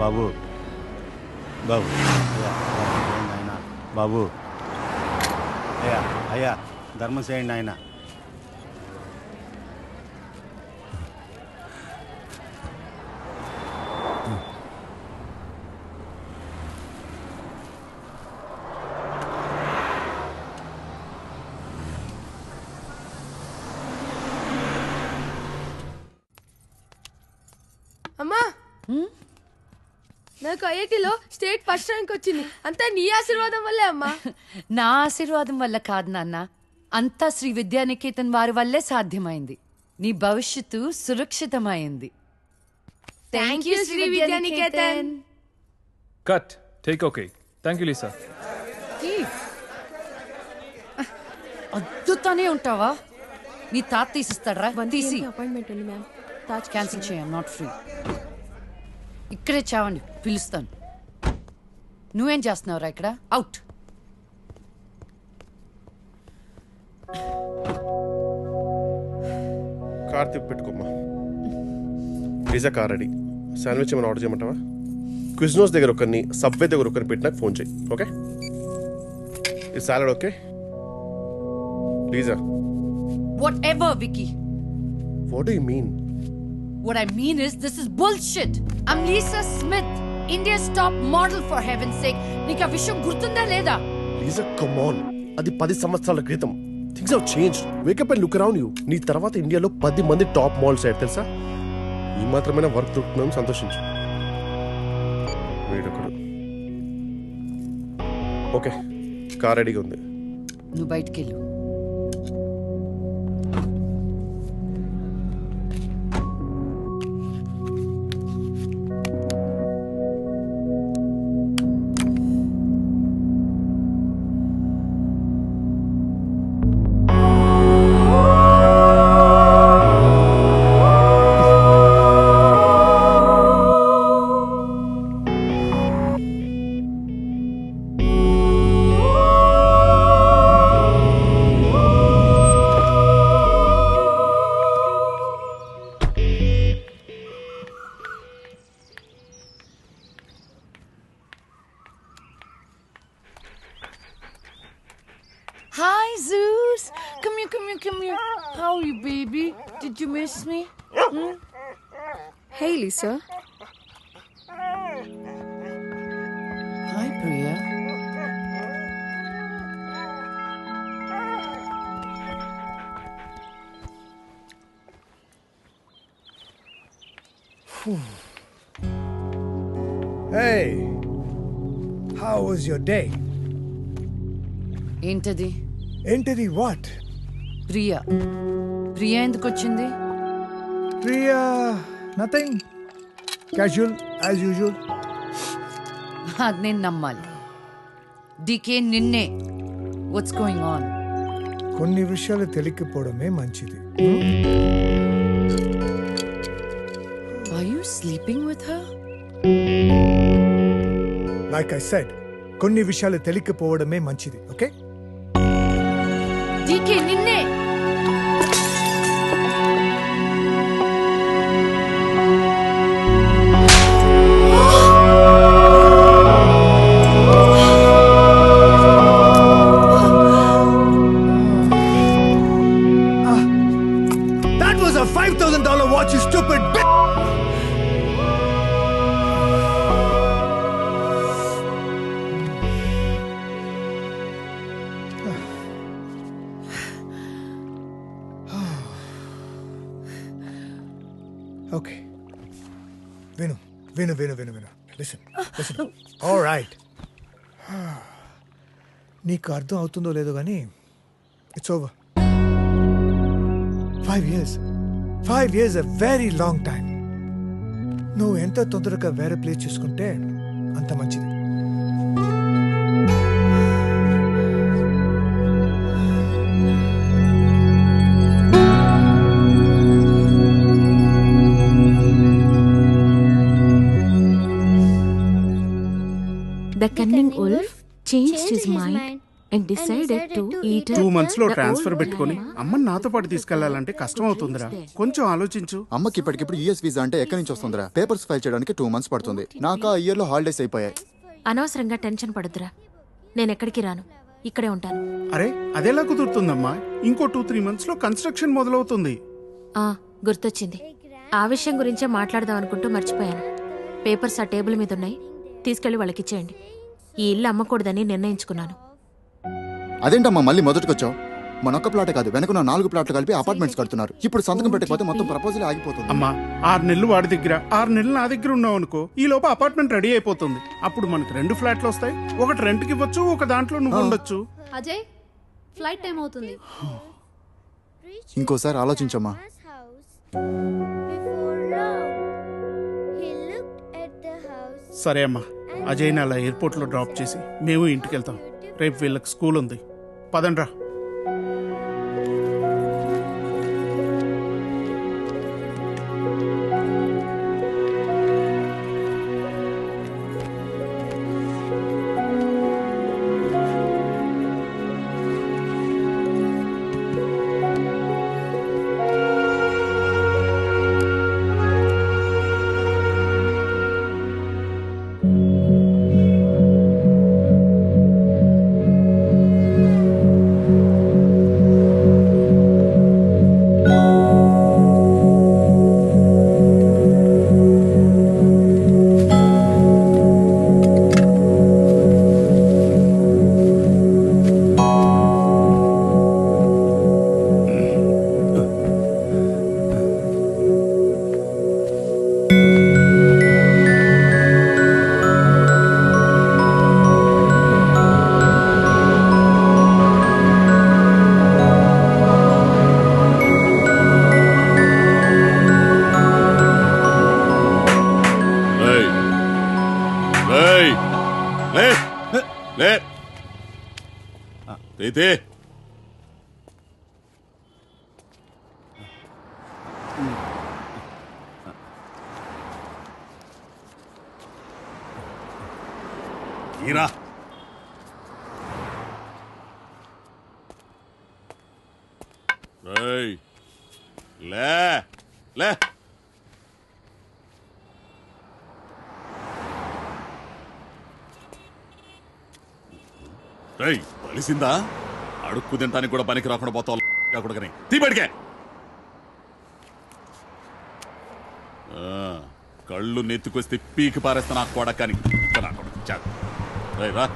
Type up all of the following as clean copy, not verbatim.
బాబు బాబు ఆయన బాబు అయ్యా అయ్యా ధర్మం చేయండి ఆయన. అమ్మా నాకు ఐఐటీలో స్టేట్ ఫస్ట్ ర్యాంక్ వచ్చింది. అంతా నీ ఆశీర్వాదం వల్లే అమ్మా. నా ఆశీర్వాదం వల్ల కాదు నాన్న, అంతా శ్రీ విద్యానికేతన్ వారి వల్లే సాధ్యమైంది. నీ భవిష్యత్తు సురక్షితమైంది. Thank you Sri Vidyanikethan. Cut take okay. Thank you Lisa. అద్దుతానే ఉంటావా? నీ తాత తీసిస్తాడరా? తీసి అపాయింట్మెంట్ ఉంది మ్యామ్. క్యాన్సిల్ చేయం, నాట్ ఫ్రీ. ఇక్కడే చావండి, పిలుస్తాను. నువ్వేం చేస్తున్నావురా ఇక్కడ? అవుట్. కార్తీక్ పెట్టుకోమ్మా. Pizza car ready. శాండ్విచ్ ఏమైనా ఆర్డర్ చేయమంటావా? క్విజ్నోస్ దగ్గర ఒకరిని, సబ్వే దగ్గర ఒకరిని పెట్టి నాకు ఫోన్ చేయి. ఓకే? ఈ salad okay? Pizza. Whatever, Vicky. What do you mean? What I mean is, this is bullshit. I'm Lisa Smith, India's top model, for heaven's sake. నీకు ఆ విషయం గుర్తుందా లేదా? లీజా కమ్ ఆన్. అది 10 సంవత్సరాల క్రితం. Things have changed. Wake up and look around you. నీ తర్వాత ఇండియాలో 10 మంది టాప్ మోడల్స్ అయ్యారు తెలుసా? ఈ మాత్రమైనా వర్క్ దొరుకుతుందని సంతోషించు. వీడొకడు. ఓకే, కార్ రెడీగా ఉంది. నువ్వు బయటికెళ్ళు. Hi, Zeus. Come here, come here, come here. How are you, baby? Did you miss me? Hey Lisa. Hi, Priya. Hey, how was your day? ఏంటది? Entity what? ప్రియా. ప్రియా ఎందుకు వచ్చింది? Priya, nothing. Casual, as usual. అది నేను నమ్మాలి. DK నిన్నే. What's going on? కొన్ని విషయాలు తెలియకపోవడమే మంచిది. Are you sleeping with her? Like I said, కొన్ని విషయాలు తెలియకపోవడమే మంచిది. ఓకే? డీకే నిన్నే. That was a $5,000 watch, you stupid bitch! Okay. Vinu. Listen. All right. నీకు అర్థం అవుతుందో లేదో కానీ it's over. 5 years. 5 years a very long time. నువ్వు ఎంత తొందరగా వేరే ప్లేస్ చూసుకుంటే అంత మంచిది. The cunning wolf changed his mind and decided to eat 2 months లో the ట్రాన్స్ఫర్ old పెట్టుకొని grandma అమ్మని నాతో పాటు తీసుకెళ్లాలంటే కష్టం అవుతుందిరా. కొంచెం ఆలోచించు. అమ్మకి ఇప్పటికిప్పుడు యూఎస్ వీసా అంటే ఎక్కడి నుంచి వస్తుందిరా? పేపర్స్ ఫైల్ చేయడానికి 2 months పడుతుంది. నాకు ఆ ఇయర్ లో హాలిడేస్ అయిపోయాయి. అనవసరంగా టెన్షన్ పడొద్దురా. నేను ఎక్కడికి రాను, ఇక్కడే ఉంటాను. అరే అదెలా కుదురుతుందమ్మా? ఇంకో 2-3 months లో కన్స్ట్రక్షన్ మొదలవుతుంది. గుర్తొచ్చింది. ఆ విషయం గురించే మాట్లాడదాం అనుకుంటూ మర్చిపోయాను. పేపర్స్ ఆ టేబుల్ మీద ఉన్నాయి, తీసుకెళ్లి వాళ్ళకి ఇచ్చేయండి. ఈ ఇల్లు అమ్మకూడదని నిర్ణయించుకున్నాను. అదేంటమ్మా మళ్ళీ మొదటికొచ్చావు? మనొక్క ప్లాటే కాదు, వెనకున్న 4 ప్లాట్లు కలిపి అపార్ట్మెంట్స్ కడుతున్నారు. ఇప్పుడు సంతకం పెట్టకపోతే మొత్తం ప్రపోజల్ ఆగిపోతుంది. అమ్మా 6 నెలలు వాడి దగ్గర, 6 నెలలు నా దగ్గర ఉన్నావు అనుకో, ఈ లోపు అపార్ట్మెంట్ రెడీ అయిపోతుంది. అప్పుడు మనకి 2 ఫ్లాట్లు వస్తాయి. ఒకటి రెంట్కి ఇవ్వచ్చు, ఒక దాంట్లో నువ్వు ఉండొచ్చు. అజయ్, ఫ్లైట్ టైం అవుతుంది. ఇంకోసారి ఆలోచించమ్మా. సరే అమ్మా, అజయ్ని అలా ఎయిర్పోర్ట్లో డ్రాప్ చేసి మేము ఇంటికి వెళ్తాం. రేపు వీళ్ళకి స్కూల్ ఉంది. పదండ్రా. కలిసిందా? అడుక్కు తింటానికి కూడా పనికి రాకుండా పోతావు. తీబడికే కళ్ళు నెత్తుకొస్తే పీకి పారేస్తా నాకు కొడకని. రా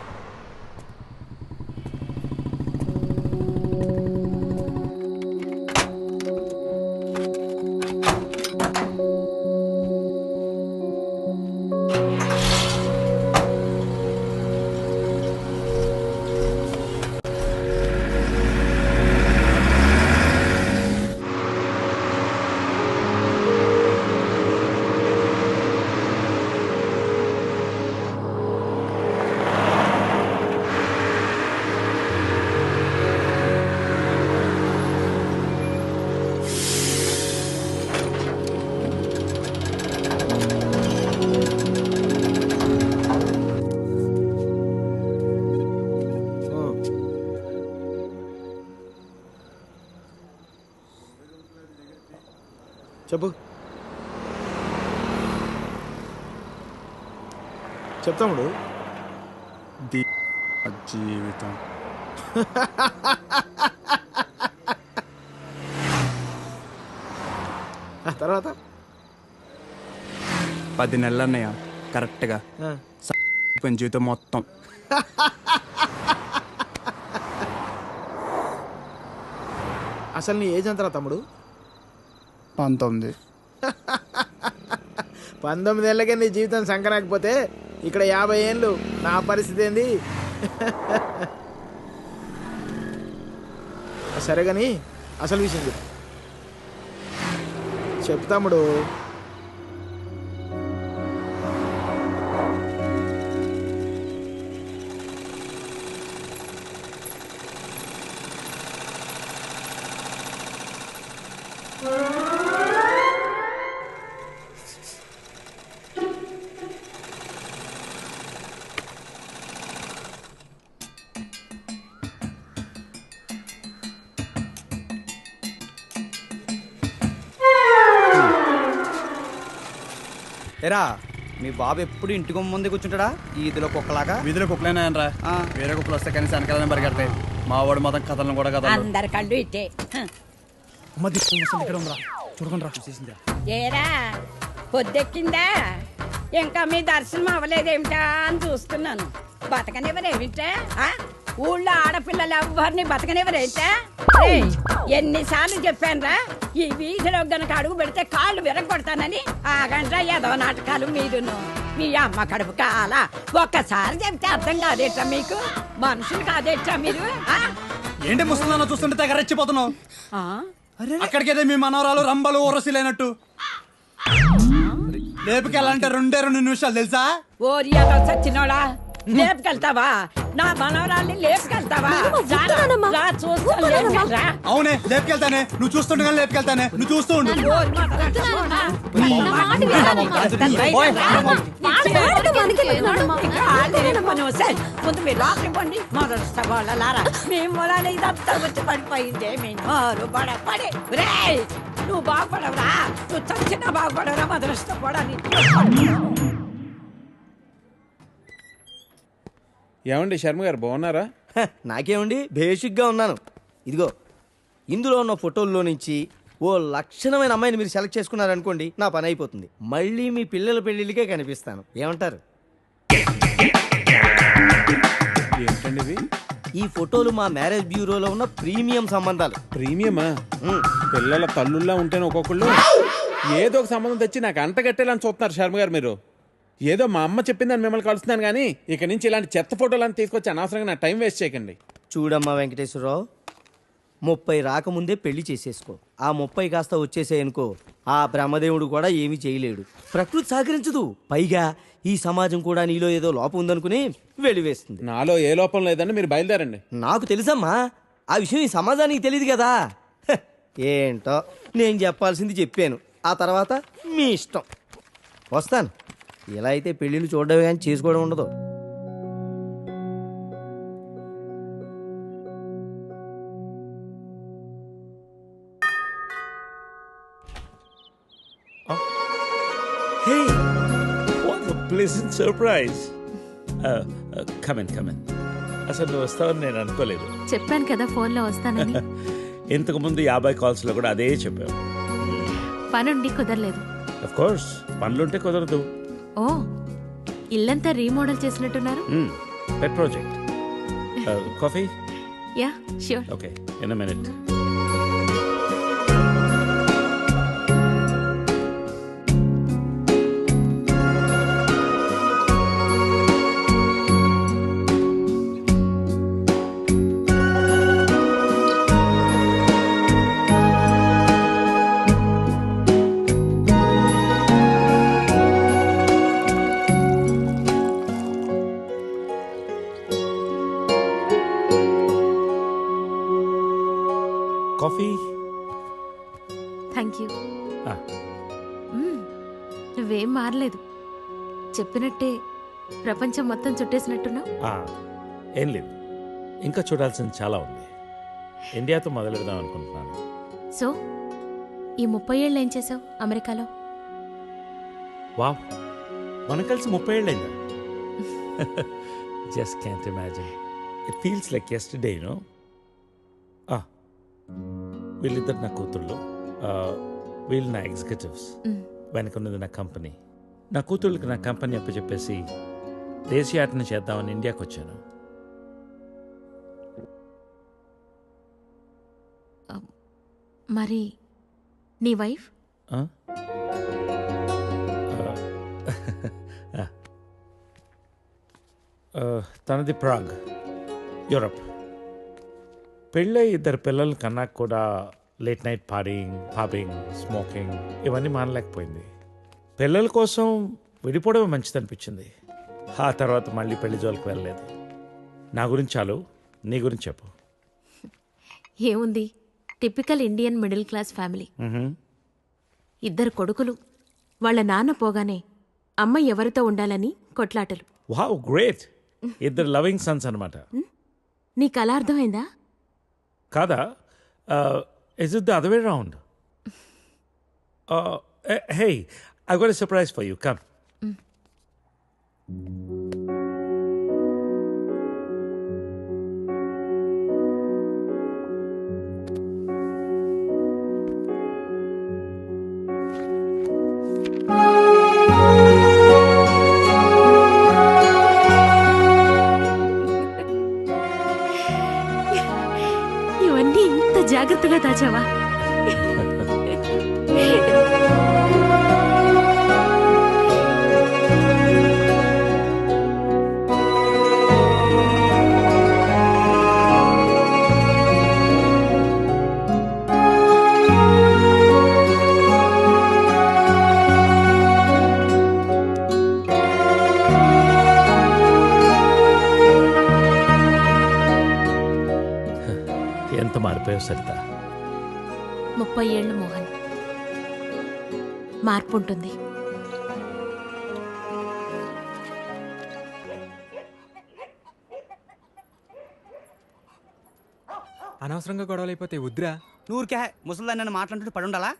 చెప్పు. చెప్తాముడు. జీవితం తర్వాత 10 నెలలు అన్నయ్య కరెక్ట్గా జీవితం మొత్తం. అసలు నీ ఏజ్ ఎంతరా తమ్ముడు? 19. 19 ఏళ్ళకే నీ జీవితం సంకరాకపోతే ఇక్కడ 50 ఏళ్ళు నా పరిస్థితి ఏంది? సరే కానీ అసలు విషయం చెప్పు తమ్ముడు. ఏరా మీ బాబు ఎప్పుడు ఇంటికి ముందే కూర్చుంటాడా ఈదిలో కుక్కలాగా? వీధిలో కుక్కలేనా రా, వేరే కుక్కలు వస్తే కనీసం వెనకాలనే పరిగెడతాయి. మా వాడు మొత్తం కథలను కూడా కథలు. అందరి కళ్ళు ఇట్టే. ఇక్కడ ఉందిరా, చూడకుండా చూసేసిందా? ఏరా పొద్దెక్కిందా? ఇంకా మీ దర్శనం అవ్వలేదేమిటా అని చూస్తున్నాను. బతకనివ్వరేమిటా? ఊళ్ళో ఆడపిల్లలు ఎవ్వరిని బతకనివ్వరేమిటా? ఎన్నిసార్లు చెప్పానురా, ఈ వీధిలో గనక అడుగు పెడితే కాళ్ళు విరగొడతానని. ఆగండ్రా ఏదో నాటకాలు మీరును. మీ అమ్మ కడుపు కాల ఒక్కసారి చెప్తే అర్థం కాదేట్రా మీకు? మనుషులు కాదేట్రా మీరు? ఏంటి ముసలిదాన్ని చూస్తుంటే తెగ రెచ్చిపోతున్నావు? అక్కడికైతే మీ మనవరాలు రంబలు ఊరసిలేనట్టు లేపుకెళ్ళాలంటే 2 నిమిషాలు తెలుసా? ఓరియాలో చచ్చినోడా, లేపుకెళ్తావా? నా మనవరాల్ని లేపుకెళ్తావా? అవునే లేపుకెళ్తానే, నువ్వు చూస్తుండగా లేపుకెళ్తానే, నువ్వు చూస్తూ ఉండు. ముందు మీరు రాత్రి పండి మొదటి వాళ్ళలారా మేము వల్ల ఇదంతా వచ్చి పడిపోయిందే. మేము పడే నువ్వు బాగుపడవురా, నువ్వు చచ్చినా బాగుపడవురా మొదలష్టపడాలి. ఏమండి శర్మ గారు బాగున్నారా? నాకేమండి బేసిక్గా ఉన్నాను. ఇదిగో ఇందులో ఉన్న ఫోటోల్లో నుంచి ఓ లక్షణమైన అమ్మాయిని మీరు సెలెక్ట్ చేసుకున్నారనుకోండి, నా పని అయిపోతుంది. మళ్ళీ మీ పిల్లల పెళ్ళిళ్ళకే కనిపిస్తాను. ఏమంటారు? ఏంటండి ఈ ఫోటోలు మా మ్యారేజ్ బ్యూరోలో ఉన్న ప్రీమియం సంబంధాలు. ప్రీమియమా? పిల్లల తల్లుల్లా ఉంటేనే ఒక్కొక్కళ్ళు ఏదో ఒక సంబంధం తెచ్చి నాకు అంటగట్టేలని చూస్తున్నారు శర్మ గారు మీరు. ఏదో మా అమ్మ చెప్పిందని మిమ్మల్ని కలుస్తున్నాను కానీ ఇక నుంచి ఇలాంటి చెత్త ఫోటోలను తీసుకొచ్చి అనవసరంగా నా టైం వేస్ట్ చేయకండి. చూడమ్మా వెంకటేశ్వరరావు, 30 రాకముందే పెళ్లి చేసేసుకో. ఆ 30 కాస్త వచ్చేసేయనుకో, ఆ బ్రహ్మదేవుడు కూడా ఏమీ చేయలేడు. ప్రకృతి సహకరించదు. పైగా ఈ సమాజం కూడా నీలో ఏదో లోపం ఉందనుకుని వెలివేస్తుంది. నాలో ఏ లోపం లేదని మీరు బయలుదేరండి. నాకు తెలుసమ్మా, ఆ విషయం ఈ సమాజానికి తెలియదు కదా. ఏంటో నేను చెప్పాల్సింది చెప్పాను, ఆ తర్వాత మీ ఇష్టం. వస్తాను. ఇలా అయితే పెళ్ళిళ్ళు చూడడమే కానీ చేసుకోవడం ఉండదు. Hey, what a pleasant surprise. Come in. అసలు నువ్వు వస్తావని నేను అనుకోలేదు. చెప్పాను కదా ఫోన్లో వస్తానని. ఇంతకుముందు 50 కాల్స్లో కూడా అదే చెప్పావు. పనుండి కుదరలేదు. ఆఫ్ కోర్స్ పనులుంటే కుదరదు. ఓ, ఇల్లంతా రీమోడల్ చేసినట్టున్నారు. పెట్ project. Coffee? Yeah sure. Okay, in a minute. Coffee? Thank you. నువ్వేం మారలేదు. చెప్పినట్టే ప్రపంచం మొత్తం చుట్టేసినట్టున్నావు. ఏం లేదు, ఇంకా చూడాల్సింది చాలా ఉంది. ఇండియాతో మొదలెడదాం అనుకుంటున్నాను. సో ఈ 30 ఏళ్ళు ఏం చేసావు అమెరికాలో? వావ్, మనం కలిసి 30 ఏళ్ళైందా? Just can't imagine. It feels like yesterday, you know. వీళ్ళిద్దరు నా కూతుళ్ళు, వీళ్ళు నా ఎగ్జిక్యూటివ్స్, వెనకున్నది నా కంపెనీ. నా కూతుళ్ళకి నా కంపెనీ అప్పచెప్పేసి దేశీయాటన చేద్దామని ఇండియాకి వచ్చాను. మరి నీ వైఫ్? తనది ప్రాగ్, యూరప్. పెళ్ళై 2 పిల్లలు కన్నా కూడా late night partying, pubbing, smoking ఇవన్నీ మానలేకపోయింది. పిల్లల కోసం విడిపోవడమే మంచిది అనిపించింది. ఆ తర్వాత మళ్ళీ పెళ్లి జోలికి వెళ్ళలేదు. నా గురించి చాలు, నీ గురించి చెప్పు. ఏముంది, typical Indian middle class family. 2 కొడుకులు. వాళ్ళ నాన్న పోగానే అమ్మ ఎవరితో ఉండాలని కొట్లాటలు. Wow, great. 2 లవింగ్ సన్స్ అనమాట. నీకు అలా అర్థమైందా? కాదా? Is it the other way around? Hey, I've got a surprise for you. Come. ఇవన్నీ ఇంత జాగ్రత్తగా దాచావా? ఎంత మారిపోయావు సరిత. 30 ఏళ్ళు మోహన్. మార్పు ఉంటుంది. అనవసరంగా గొడవలు అయిపోతే వద్దురా. నూరికే ముసలిదాన్ని నన్ను మాట్లాడుతూ పడి ఉండాలా?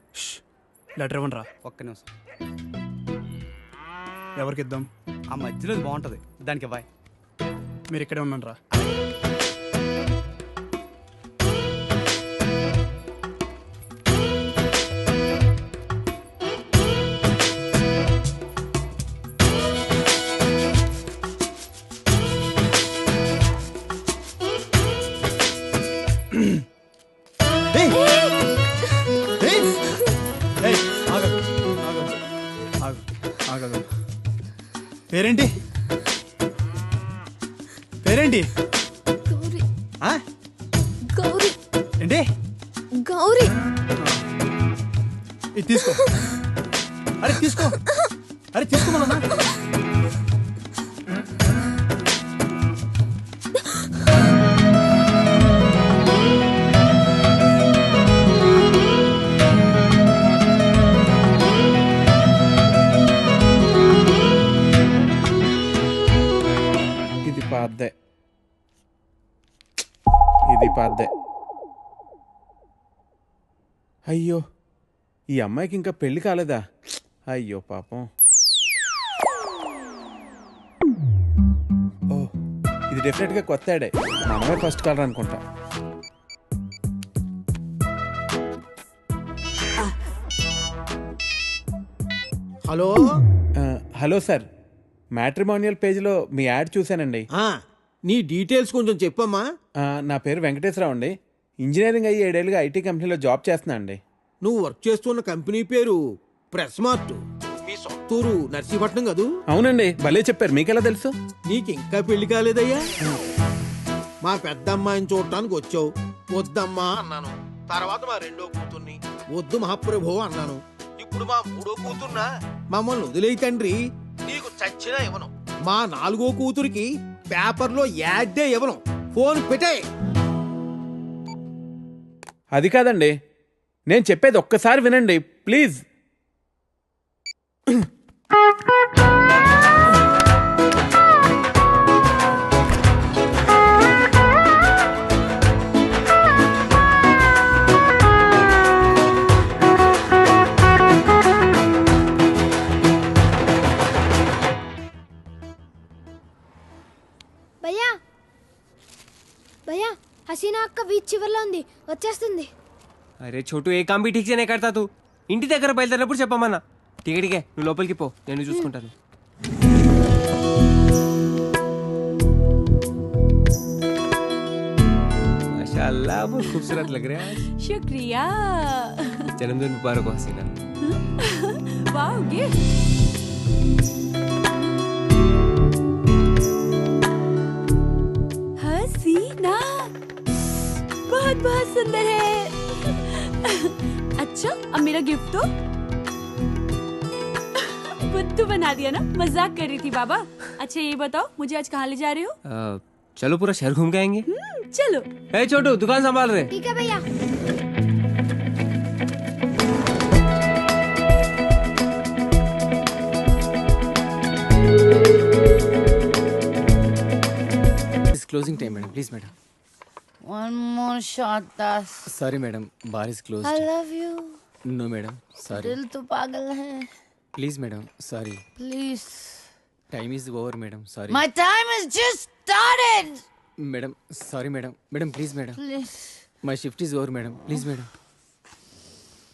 లెటర్ ఇవ్వండి రా. ఒక్క నిమిషం. ఎవరికి ఇద్దాం? ఆ మధ్యలో ఇది బాగుంటుంది, దానికి ఇవ్వాలి. మీరు ఇక్కడే ఉన్నాను రా. పేరేంటి? పేరేంటి? గౌరీ. ఏంటి? గౌరీ. ఇది తీసుకో. అరే తీసుకో. అరే తీసుకోమన్నా. ఇది పాద్దే. అయ్యో, ఈ అమ్మాయికి ఇంకా పెళ్లి కాలేదా? అయ్యో పాపం. ఓ, ఇది డెఫినెట్గా కొత్త యాడే. మా అమ్మాయి ఫస్ట్ కాలర్ అనుకుంటా. హలో. హలో సార్, మ్యాట్రిమోనియల్ పేజ్లో మీ యాడ్ చూశానండి. నీ డీటెయిల్స్ కొంచెం చెప్పమ్మా. నా పేరు వెంకటేశ్వరరావు అండి. ఇంజనీరింగ్ అయ్యి 7 ఏళ్ళుగా ఐటీ కంపెనీలో జాబ్ చేస్తున్నా అండి. నువ్వు వర్క్ చేస్తున్న కంపెనీ పేరు ప్రెస్ మార్ట్. మీ సొంతూరు నర్సీపట్నం కదూ? అవునండి, భలే చెప్పారు. మీకెలా తెలుసు? నీకు ఇంకా పెళ్లి కాలేదయ్యా? మా పెద్ద అమ్మాయిని చూడటానికి వచ్చావు. వద్దమ్మా అన్నాను. తర్వాత మా రెండో కూతుర్ని వద్దు మహాప్రభు అన్నాను. ఇప్పుడు మా మూడో కూతుర్నా? మమ్మల్ని వదిలేయి తండ్రి, నీకు చచ్చినా ఇవ్వను. మా 4గో కూతురికి పేపర్లో యాడ్డే ఇవ్వను. ఫోన్ పెట్టే. అది కాదండి, నేను చెప్పేది ఒక్కసారి వినండి ప్లీజ్. భయ్యా భయ్యా, హసీనా అక్క బీచ్ చివర్లో ఉంది, వచ్చేస్తుంది. అరే చోటు, ఏ काम भी ठीक से नहीं करता तू. ఇంటి దగ్గర బయలుదేరినప్పుడు చెప్పమన్నా. టికెట్కే నువ్వు లోపలికి పో, నేను చూసుకుంటాను. माशाल्लाह, बहुत खूबसूरत लग रहा है. शुक्रिया. जन्मदिन मुबारक हो हसीना. Wow, gift. हसीना बहुत बहुत सुंदर है. अच्छा, अब मेरा गिफ्ट तो बुद्धू बना दिया ना. मजाक कर रही थी बाबा. अच्छा ये बताओ, मुझे आज कहाँ ले जा रहे हो? चलो पूरा शहर घूम के आएंगे. चलो. ए छोटू, दुकान संभाल रहे. ठीक है भैया. Closing time madam, please madam. One more shot, Das. Sorry madam, bar is closed. I love you. No madam, sorry. Dil To Pagal Hai. Please madam, sorry. Please. Time is over madam sorry My time has just started. Madam sorry madam madam please madam Please. My shift is over madam please madam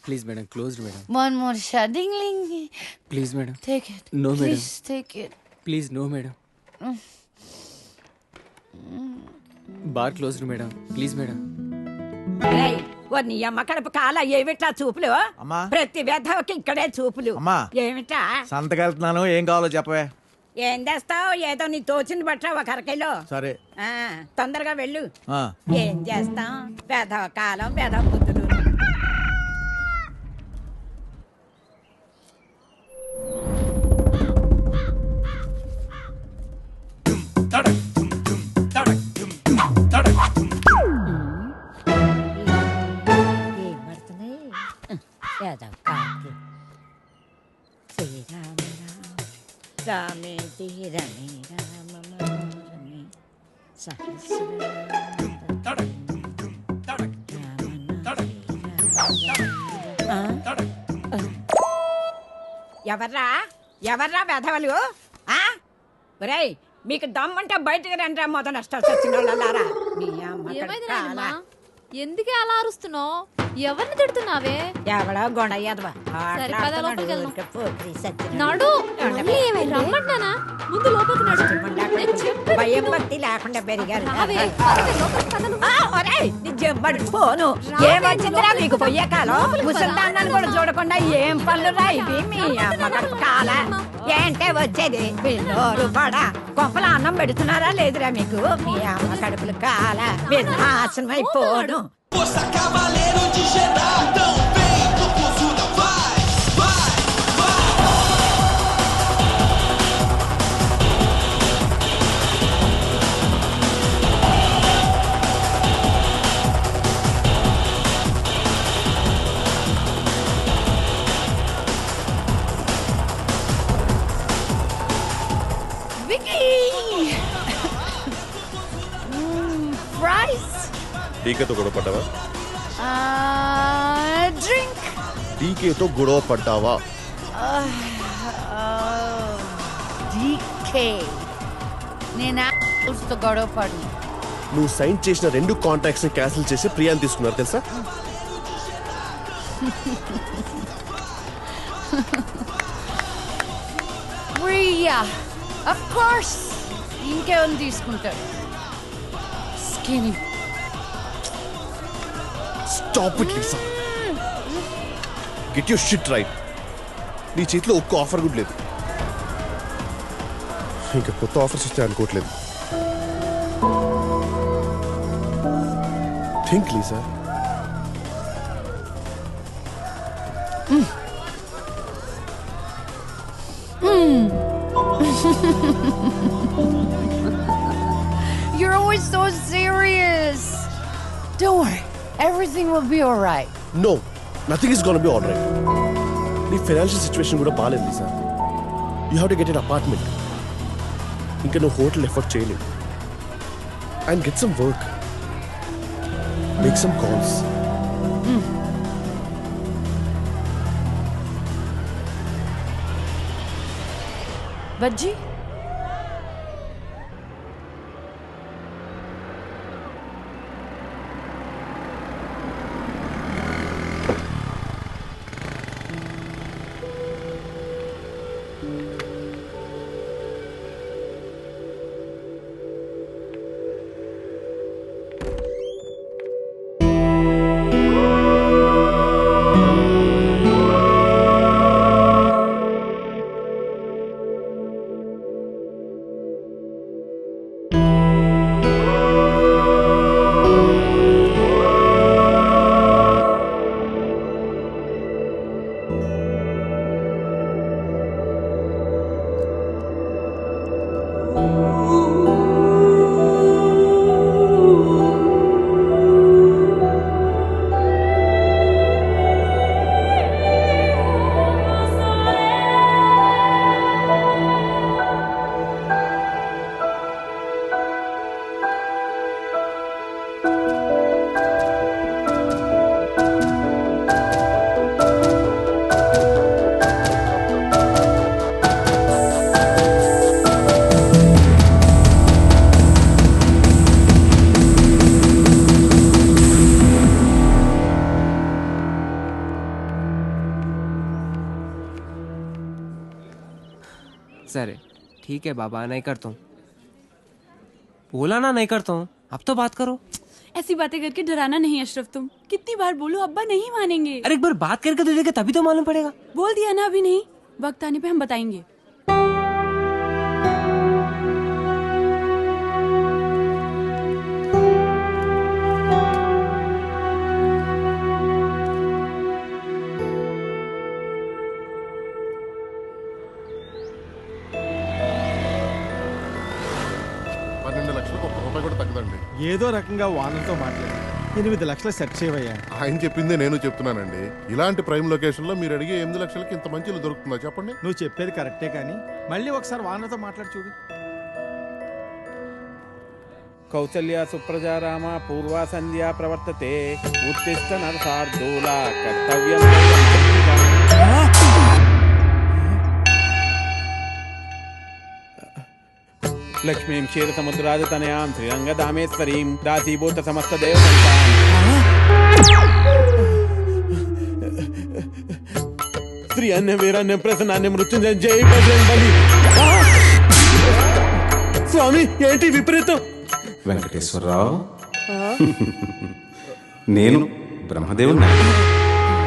please madam closed madam One more shot. Ding, ding. Please madam Take it. No madam Please take it. Please no madam bar closed madam please madam ఏయ్, ఓ నీ అమ్మ కడుపు కాల ఏమిటా చూపులు అమ్మా. ప్రతి వ్యధవకి ఇక్కడే చూపులు అమ్మా. ఏమిటా సంతకెళ్తున్నాను ఏం కావాలో చెప్పవే. ఏం చేస్తావు ఏదో నీ తోచింది బట్ట ఒక అరకిలో సరే. తొందరగా వెళ్ళు ఆ. ఏం చేస్తాం వ్యధవ కాలం వ్యధవ బుద్ధులు వ్యధవ కాకి శ్రీరామ రామే తీరమే రామ మనోరమే ఎవర్రా ఎవర్రా వెధవలు ఒరేయ్ మీకు దమ్ముంటే బయటికి రండి మొదలు నష్టాలు వచ్చిన వాళ్ళారా మీ అమ్మ ఏమైందిరా ఎందుకే అలా అరుస్తున్నావు ఎవరిని తిడుతున్నావే ఎవడో గొడయ్యదవా సరే, పద లోపలికి వెళ్దాం. నడు మళ్ళీ ఏమైంది? రమ్మంటున్నానా? ముందు లోపలికి నడు. నేను చెప్పేది భయం విను. భక్తి లేకుండా పెరిగారు రావే, పదవే, లోపలికి పద నువ్వు. ఒరేయ్, నీ జబ్బడి పోను రావే, ఏమొచ్చిందిరా లోపలికి నీకు పద. పోయే కాలం లోపలికి పద. ముసల్దాన్ని కూడా చూడకుండా ఏం పనులు రా ఇవి మీ అమ్మ కాల ఏంటే వచ్చేది పిల్లోరు పడా కొంపల అన్నం పెడుతున్నారా లేదురా మీకు మీ అమ్మ కడుపులు కాల వినాశనం అయిపోను Força cavaleiro de Jedi, então vem, Kokuzuna, vai, vai, vai. Vicky! Fries? టీకేతో గొడవ పడ్డావా? Drink? టీకేతో గొడవ పడ్డావా? DK. నేను తో గొడవ పడి నువ్వు సైన్ చేసిన 2 కాంట్రాక్ట్స్ ని క్యాన్సిల్ చేసి ప్రియాని తీసుకున్నారు తెలుసా? ప్రియా of course ఇంకేమని తీసుకుంటారు skinny Stop it, Lisa. Get your shit right. నీ చేతిలో ఒక్క ఆఫర్ కూడా లేదు. ఇంకా కొత్త ఆఫర్స్ వస్తాయి అనుకోవట్లేదు. Think Lisa. You're always so serious. Don't worry. Everything will be all right. No, nothing is gonna be all right. నీ ఫైనాన్షియల్ సిచ్యువేషన్ కూడా బాగాలేదు Lisa. You have to get an apartment. ఇంకా నువ్వు హోటల్ ఎఫర్ట్ చేయలేవు. And get some work. Make some calls. Bajji कैसा रे? ठीक है बाबा, नहीं करता हूँ। बोला ना नहीं करता हूँ, अब तो बात करो। ऐसी बातें करके डराना नहीं अशरफ, तुम कितनी बार बोलो अब्बा नहीं मानेंगे। अरे एक बार बात करके तो देखे तभी तो मालूम पड़ेगा। बोल दिया ना, अभी नहीं, वक्त आने पे हम बताएंगे। ఏదో రకంగా వానలతో మాట్లాడి 8 లక్షలు సెట్ చేయవయ్యా. ఆయన చెప్పిందే నేను చెప్తున్నానండి. ఇలాంటి ప్రైమ్ లొకేషన్ లో మీరు అడిగే 8 లక్షలకి ఇంత మంచి ఇల్లు దొరుకుతుందా చెప్పండి? నువ్వు చెప్పేది కరెక్టే కానీ మళ్ళీ ఒకసారి వానలతో మాట్లాడి చూడు. కౌసల్య సుప్రజా రామ పూర్వా సంధ్యా ప్రవర్తతే ఉత్తిష్ట నరసార్దూల కర్తవ్యం. లక్ష్మీం క్షీర సముద్రాదితనయాం శ్రీరంగ దామేశ్వరీం దాసీభూత సమస్త దేవతంతాం. శ్రీ అన్య వీరాన్య ప్రసన్నాన్య మృత్యుంజయ జై బజరంగ్ బలి. స్వామి ఏంటి విపరీతం? వెంకటేశ్వరరావు, నేను బ్రహ్మదేవుని.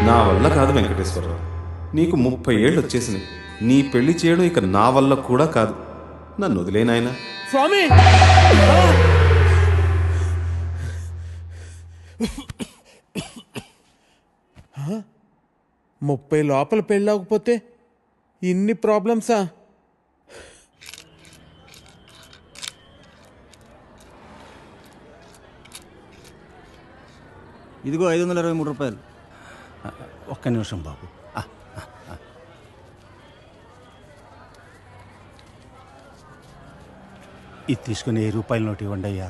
నా వల్ల కాదు వెంకటేశ్వరరావు. నీకు 30 ఏళ్ళు వచ్చేసినాయి. నీ పెళ్లి చేయడం ఇక నా వల్ల కూడా కాదు. నన్ను వదిలేనాయన. స్వామి 30 లోపల పెళ్ళవకపోతే ఇన్ని ప్రాబ్లమ్సా? ఇదిగో 523 రూపాయలు. ఒక్క నిమిషం బాబు. ఇది తీసుకుని 1000 రూపాయల నోటు ఇవ్వండి అయ్యా.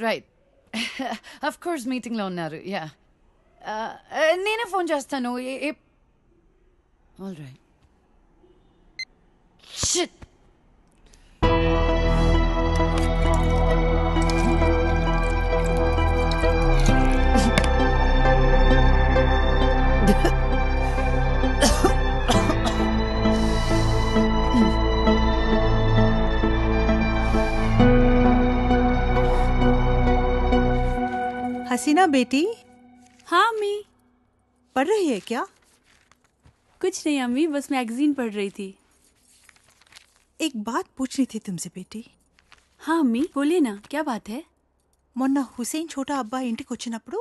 రైట్ అఫ్ కోర్స్ మీటింగ్లో ఉన్నారు. యా నేనే ఫోన్ చేస్తాను. All right. షిట్. हसीना बेटी। हाँ अम्मी। पढ़ रही है क्या? कुछ नहीं अम्मी, बस मैगजीन पढ़ रही थी। एक बात पूछनी थी तुमसे बेटी। हाँ अम्मी बोलिए ना, क्या बात है? మొన్న హుసేన్ ఛోటా అబ్బా ఇంటికి వచ్చినప్పుడు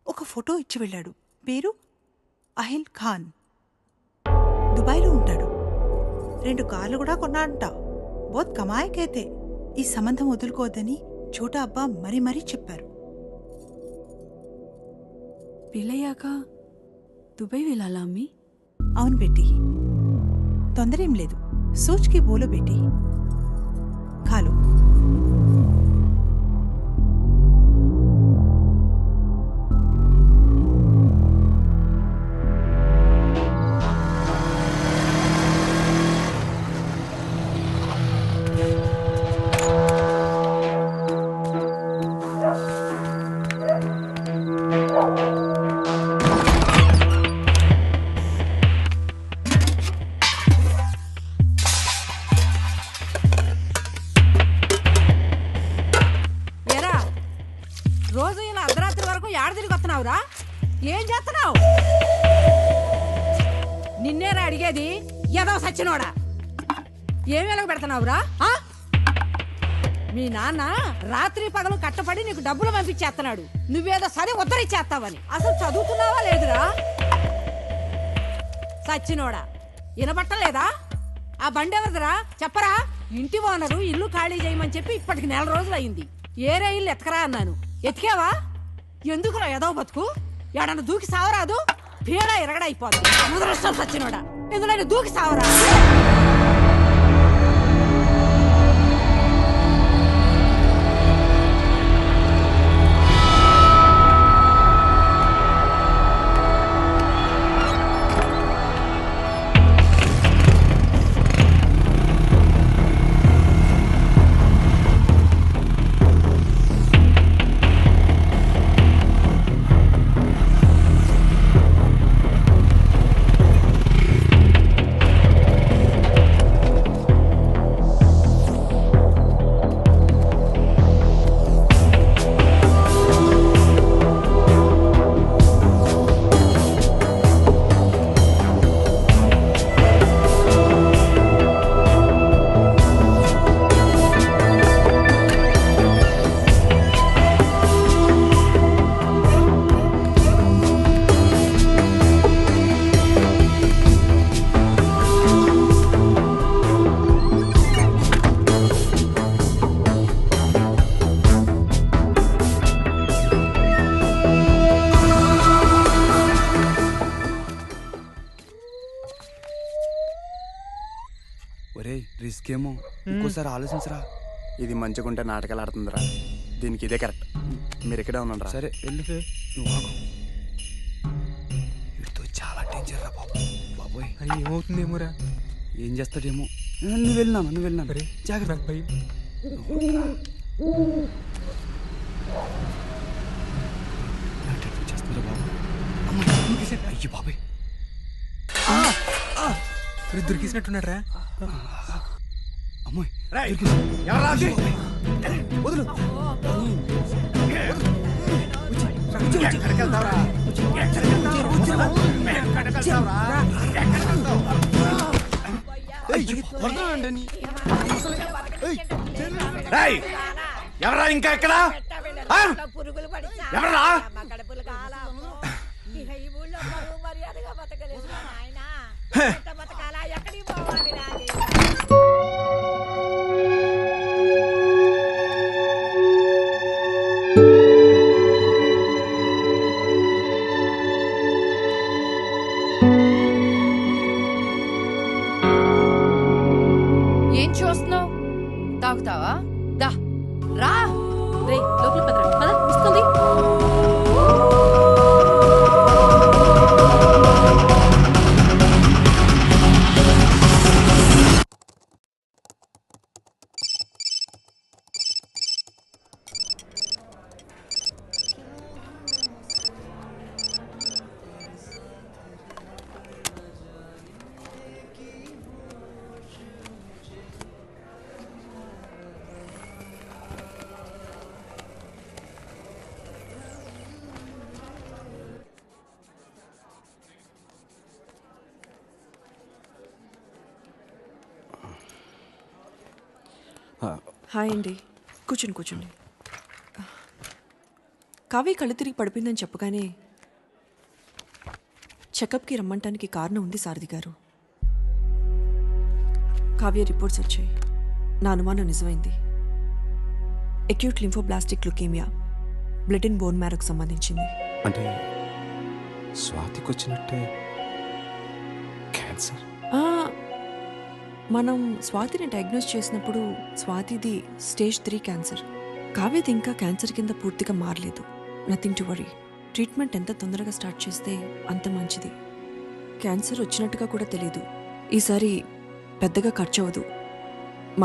ఒక ఫోటో ఇచ్చి వెళ్ళాడు. పేరు అహిల్ ఖాన్. దుబాయ్లో ఉంటాడు. 2 కార్లు కూడా కొన్నాడంట. బోత్ కమాయకైతే ఈ సంబంధం వదులుకోవద్దని ఛోటా అబ్బా మరీ మరీ చెప్పారు. పెళ్ళయ్యాక దుబాయ్ వెళ్ళాలా అమ్మి? అవును బేటీ, తొందర ఏం లేదు. సోచ్కి బోలో బేటీ. ఖాలో. చేస్తున్నావురా? ఏం చేస్తున్నావు? నిన్నేరా అడిగేది, ఏదో సచ్చినోడా? ఏం వెలగ పెడుతున్నావురా? మీ నాన్న రాత్రి పగలు కట్టపడి నీకు డబ్బులు పంపించేస్తున్నాడు, నువ్వేదో సరే ఉత్తరిచ్చేస్తావని. అసలు చదువుతున్నావా లేదురా? సచ్చినోడా, వినబట్టలేదా? ఆ బండి ఎవరిదిరా చెప్పరా? ఇంటి ఓనరు ఇల్లు ఖాళీ చేయమని చెప్పి ఇప్పటికి 4 రోజులు అయింది. ఏరే ఇల్లు ఎత్కరా అన్నాను, ఎతికేవా? ఎందుకురా ఏదో బతుకు? ఎడన్నా దూకి సావరాదు, పీడ ఎరగడైపోద్ది. ముదరష్టం సచ్చినోడా, ఎందులో దూకి సావరా? రిస్క్ ఏమో, ఇంకోసారి ఆలోచించరా. ఇది మంచిగుంటే నాటకాలు ఆడుతుందిరా, దీనికి ఇదే కరెక్ట్. మీరు ఇక్కడే ఉన్నారా? సరే వెళ్ళు. నువ్వు ఆగు. వీడితో చాలా డేంజర్ రా బాబు. బాబోయ్ అని ఏమవుతుందేమోరా? ఏం చేస్తాడేమో. నువ్వు వెళ్ళినాను జాగ్రత్త. భయం చేస్తారా బాబు? అయ్యి బాబాయ్, దొరికేసినట్టున్నాడు రా. అమ్మాయి వదులు. ఎవరా ఇంకా ఎక్కడ? ఎవరా? ఏం చూస్తున్నావు? తాగుతావా? దా రా. లోపల పదరా, వస్తుంది. హాయ్ అండి, కూర్చోండి. కావ్య కళ్ళు తిరిగి పడిపోయిందని చెప్పగానే చెకప్కి రమ్మంటానికి కారణం ఉంది సారథి గారు. కావ్య రిపోర్ట్స్ వచ్చాయి. నా అనుమానం నిజమైంది. Acute lymphoblastic leukaemia, blood and bone మ్యారోకు సంబంధించింది. అంటే స్వాతికి వచ్చినట్టే క్యాన్సర్. మనం స్వాతిని డయాగ్నోస్ చేసినప్పుడు స్వాతిది స్టేజ్ 3 క్యాన్సర్. కావ్యది ఇంకా క్యాన్సర్ కింద పూర్తిగా మారలేదు. Nothing to worry. ట్రీట్మెంట్ ఎంత తొందరగా స్టార్ట్ చేస్తే అంత మంచిది. క్యాన్సర్ వచ్చినట్టుగా కూడా తెలీదు. ఈసారి పెద్దగా ఖర్చు అవ్వదు,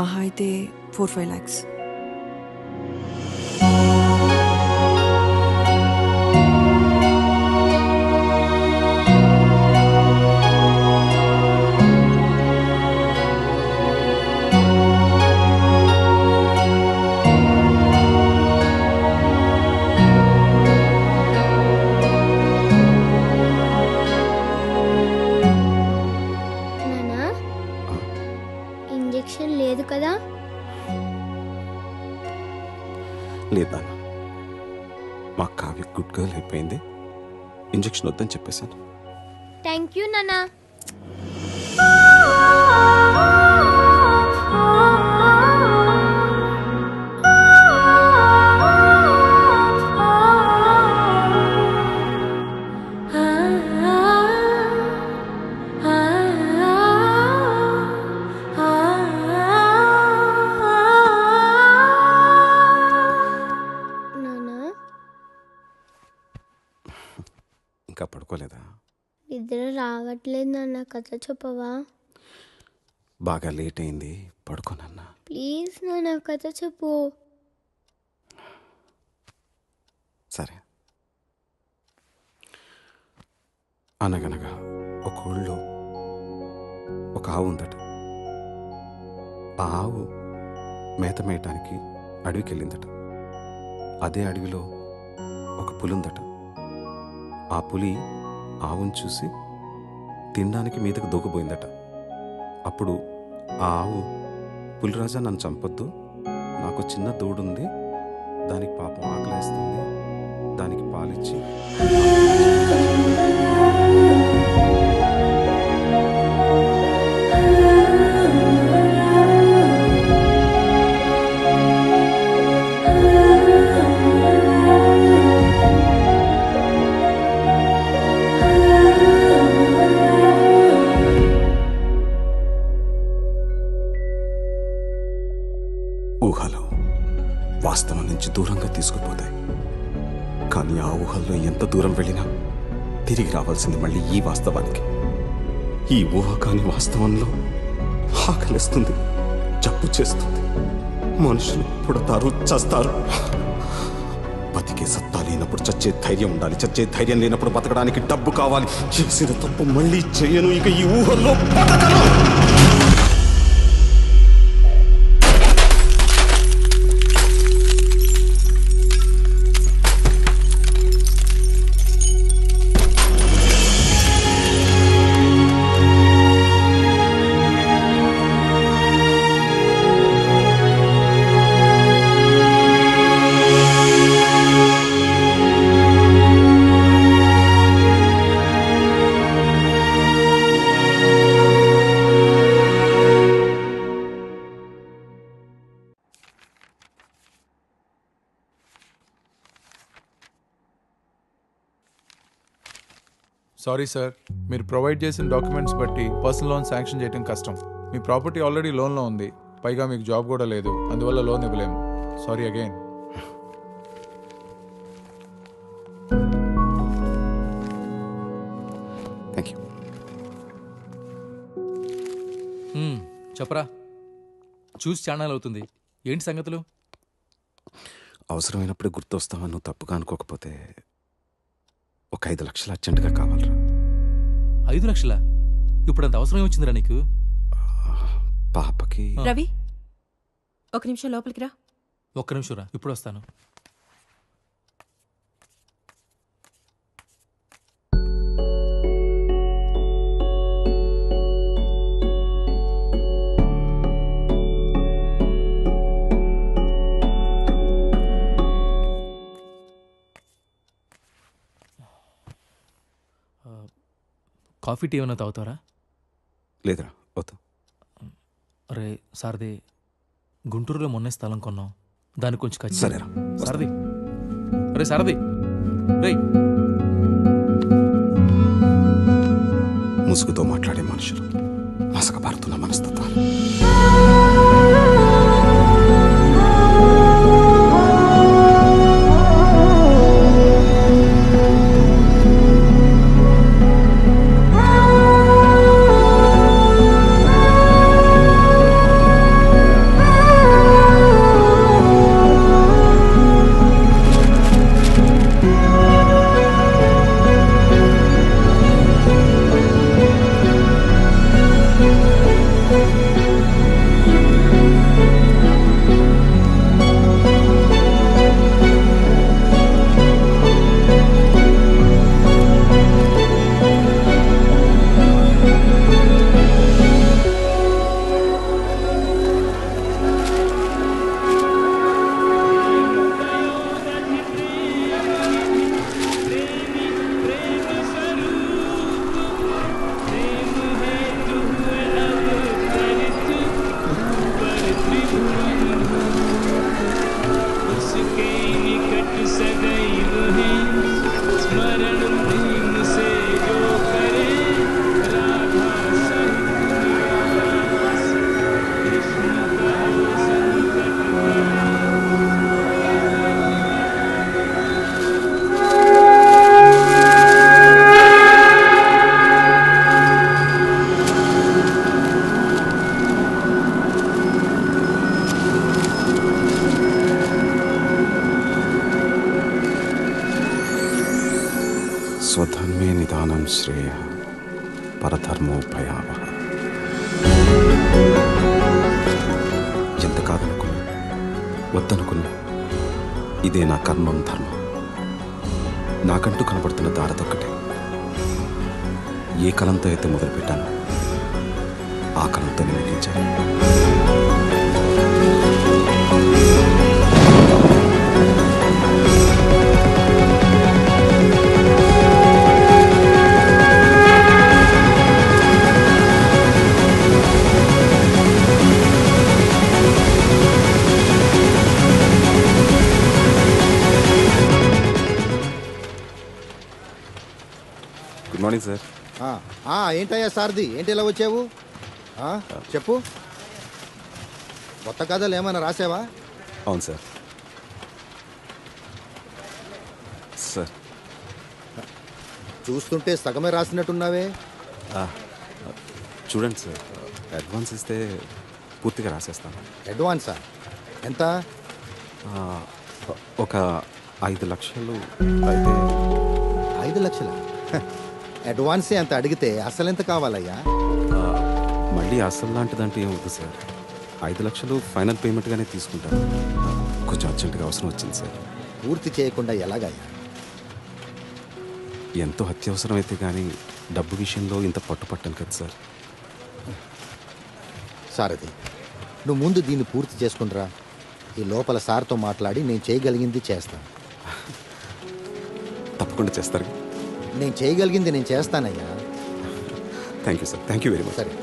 మహా అయితే 4-5 lakhs. ఇంజెక్షన్ లేదు కదా? లేదా మా కావ్య గుడ్ గర్ల్ అయిపోయింది, ఇంజెక్షన్ వద్దని చెప్పేశాను. థ్యాంక్ యూ నాన్న. ఇంకా పడుకోలేదా? నిద్ర రావట్లేదు నాన్న, కథ చెప్పవా? బాగా లేట్ అయింది, పడుకోనన్నా. ప్లీజ్ నాన్న, కథ చెప్పు. సరే. అనగనగా ఒక ఊళ్ళో ఒక ఆవు ఉందట. ఆ ఆవు మేత మేయటానికి అడవికి వెళ్ళిందట. అదే అడవిలో ఒక పులి ఉందట. ఆ పులి ఆవును చూసి తినడానికి మీదకు దూకపోయిందట. అప్పుడు ఆ ఆవు, పులిరాజా నన్ను చంపొద్దు, నాకు చిన్న దూడుంది, దానికి పాపం ఆకలేస్తుంది, దానికి పాలిచ్చి ఊహలు వాస్తవం నుంచి దూరంగా తీసుకుపోతాయి. కానీ ఆ ఊహల్లో ఎంత దూరం వెళ్ళినా తిరిగి రావాల్సింది మళ్ళీ ఈ వాస్తవానికి. ఈ ఊహ కాని వాస్తవంలో ఆకలిస్తుంది, జబ్బు చేస్తుంది, మనుషులు పుడతారు, చస్తారు. బతికే సత్తా లేనప్పుడు చచ్చే ధైర్యం ఉండాలి, చచ్చే ధైర్యం లేనప్పుడు బతకడానికి డబ్బు కావాలి. చేసిన తప్పు మళ్ళీ చేయను, ఇక ఈ ఊహల్లో బతకను. సారీ సార్, మీరు ప్రొవైడ్ చేసిన డాక్యుమెంట్స్ బట్టి పర్సనల్ లోన్ శాంక్షన్ చేయడం కష్టం. మీ ప్రాపర్టీ ఆల్రెడీ లోన్లో ఉంది, పైగా మీకు జాబ్ కూడా లేదు, అందువల్ల లోన్ ఇవ్వలేము. Sorry again. Thank you. చెప్పరా, చూసి ఛానల్ అవుతుంది, ఏంటి సంగతులు? అవసరమైనప్పుడు గుర్తొస్తావని నువ్వు తప్పుగా అనుకోకపోతే ఒక 5 లక్షలు అర్జెంటుగా కావాలరా. 5 లక్షలా? ఇప్పుడు అంత అవసరం ఏమొచ్చిందిరా నీకు? పాపకి. రవి, ఒక నిమిషం లోపలికి రా. ఒక్క నిమిషం రా, ఇప్పుడు వస్తాను. కాఫీ టీ ఏమైనా తాగుతారా? లేదురా, వద్దు. అరే సారథి, గుంటూరులో మొన్నే స్థలం కొన్నాం, దానికి కొంచెం ఖర్చు. సరేరా సారథి. అరే సారథి, రే. ముసుగుతో మాట్లాడే మనుషులు, మసకబారుతున్న మనస్తత్వాలు. శ్రేయ పరధర్మో భయావహ. ఎంత కాదనుకున్నా వద్దనుకున్నా ఇదే నా కర్మం ధర్మం. నాకంటూ కనపడుతున్న దారదొక్కటే. ఏ కలంతో అయితే మొదలుపెట్టానో ఆ కలంతో నిలిపించాను. Good morning sir. ఏంటయ్యా సార్ది, ఏంటి ఇలా వచ్చావు? చెప్పు, కొత్త కథలు ఏమైనా రాసావా? అవును సార్. సార్ చూస్తుంటే సగమే రాసినట్టున్నావే. చూడండి సార్, అడ్వాన్స్ ఇస్తే పూర్తిగా రాసేస్తాను. అడ్వాన్సా? ఎంత? ఒక 5 లక్షలు అయితే. 5 లక్షల అడ్వాన్సే అంత అడిగితే అసలు ఎంత కావాలయ్యా? మళ్ళీ అసలు లాంటిదంటే ఏమవుతుంది సార్? 5 లక్షలు ఫైనల్ పేమెంట్గానే తీసుకుంటాను. కొంచెం అర్జెంటుగా అవసరం వచ్చింది సార్. పూర్తి చేయకుండా ఎలాగయ్యా? ఎంతో అత్యవసరం అయితే కానీ డబ్బు విషయంలో ఇంత పట్టుపట్టాను కదా సార్. సారథి, నువ్వు ముందు దీన్ని పూర్తి చేసుకునిరా. ఈ లోపల సార్తో మాట్లాడి నేను చేయగలిగింది చేస్తాను. తప్పకుండా చేస్తారు. నేను చేయగలిగింది నేను చేస్తానయ్యా. Thank you sir. Thank you very much. సరే.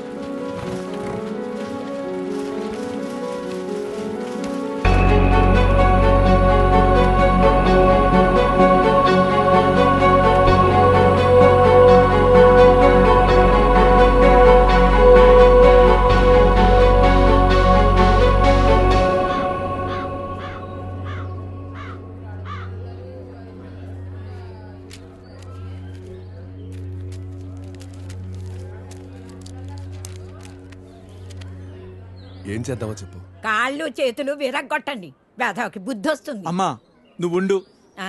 ఏం చేద్దామో చెప్పు. కాళ్ళు చేతులు విరగ్గొట్టండి, వేధవకి బుద్ధి వస్తుంది. అమ్మా నువ్వుండు. ఆ,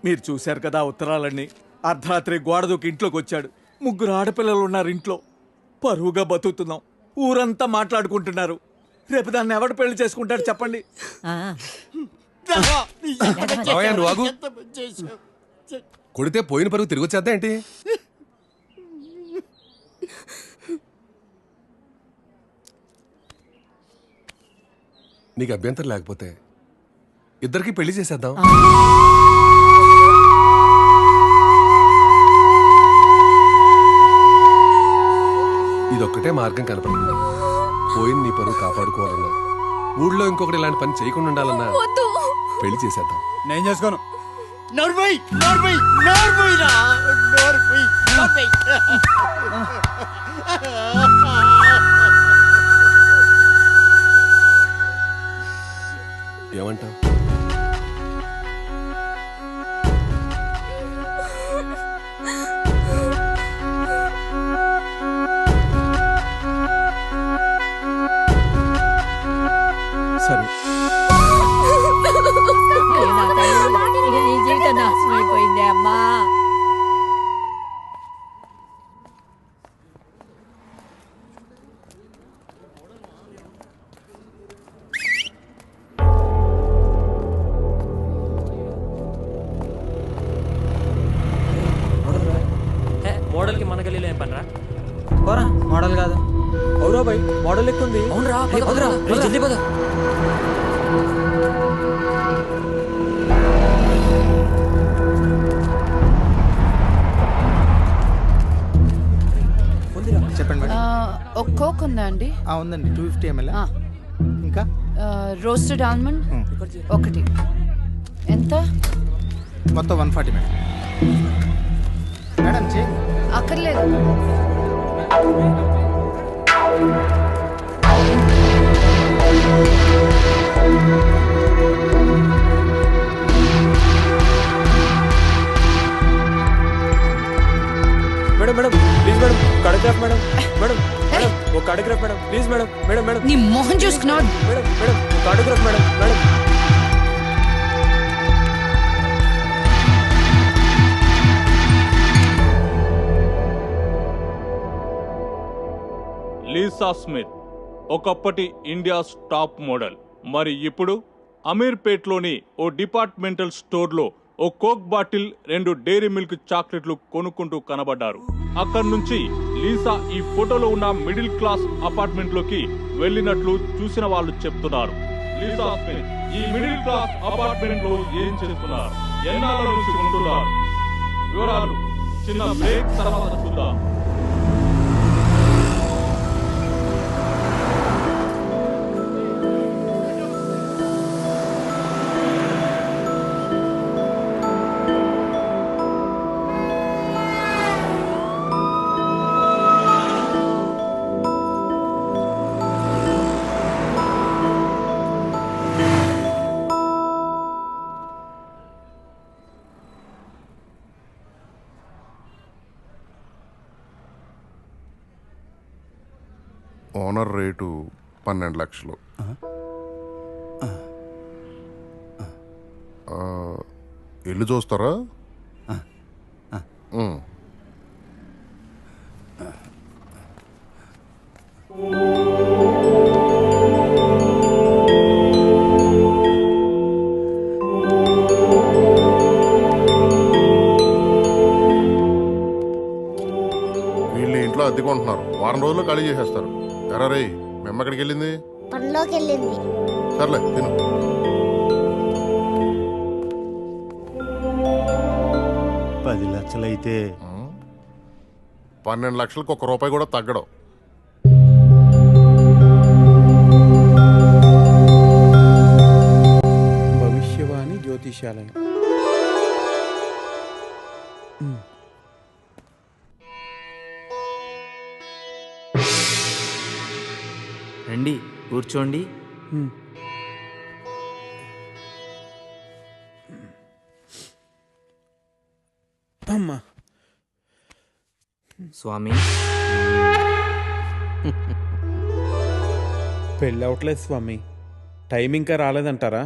మీరు చూశారు కదా ఉత్తరాలన్నీ. అర్ధరాత్రి గోడ దూకి ఇంట్లోకి వచ్చాడు. 3 ఆడపిల్లలు ఉన్నారు ఇంట్లో. పరువుగా బతుకుతున్నాం. ఊరంతా మాట్లాడుకుంటున్నారు. రేపు దాన్ని ఎవడు పెళ్లి చేసుకుంటాడు చెప్పండి? నువ్వు ఆగు. కొడితే పోయిన పరుగు తిరిగి వచ్చేద్దా ఏంటి? నీకు అభ్యంతరం లేకపోతే ఇద్దరికి పెళ్లి చేసేద్దాం. ఇదొక్కటే మార్గం కనపడుతుంది. పోయిన నీ పరువు కాపాడుకోవాలన్నా, ఊళ్ళో ఇంకొకటి ఇలాంటి పని చేయకుండా ఉండాలన్నా పెళ్లి చేసేద్దాం. నేను చేసుకోను. ఏమంటావు? సరే. నీ జీవితం నాశనం అయిపోయింది అమ్మా. మోడల్కి మన గల్లీలో ఏం పనిరా? పోరా, మోడల్ కాదు. అవురా బాయ్, మోడల్ ఎక్కుంది. అవునరా, జల్దీ పద. చెప్పండి మేడం. ఒక కోక్ ఉందా అండి? ఉందండి, 250 ml. ఇంకా రోస్టెడ్ ఆల్మండ్ ఒకటి. ఎంత? మొత్తం 140 మేడం. మేడం చే అక్కర్లేదు. Madam madam please madam, autograph madam. Madam madam ఒక autograph madam please madam. Madam madam నీ మొహం చూసుకున్నావు. Madam madam autograph madam. Madam Lisa Smith ఒకప్పటి ఇండియాస్ టాప్ మోడల్. మరి ఇప్పుడు అమీర్పేట్లోని ఓ డిపార్ట్మెంటల్ స్టోర్లో ఓ కోక్ బాటిల్ 2 డైరీ మిల్క్ చాక్లెట్లు కొనుక్కుంటూ కనబడ్డారు. అక్కడి నుంచి లీసా ఈ ఫోటోలో ఉన్న మిడిల్ క్లాస్ అపార్ట్మెంట్లోకి వెళ్ళినట్లు చూసిన వాళ్ళు చెప్తున్నారు. లీసా స్మిత్ ఈ మిడిల్ క్లాస్ అపార్ట్మెంట్ లో ఏం చేస్తున్నారు, ఎన్నాళ్ళ నుంచి ఉంటున్నారు, వివరాలు చిన్న బ్రేక్ తర్వాత చూద్దాం. ఓనర్ రేటు 12 లక్షలు. ఇల్లు చూస్తారా? వీళ్ళు ఇంట్లో అద్దెకుంటున్నారు, వారం రోజుల్లో ఖాళీ చేసేస్తారు. ఎరా రే, మేము ఎక్కడికి వెళ్ళింది? పనిలోకి వెళ్ళింది. సర్లే తిను. పది లక్షలైతే 12 లక్షలకు ₹1 కూడా తగ్గడం. భవిష్యవాణి జ్యోతిషాలయం. రండి కూర్చోండి. అమ్మా స్వామి, పెళ్ళి అవట్లేదు స్వామి. టైం ఇంకా రాలేదంటారా?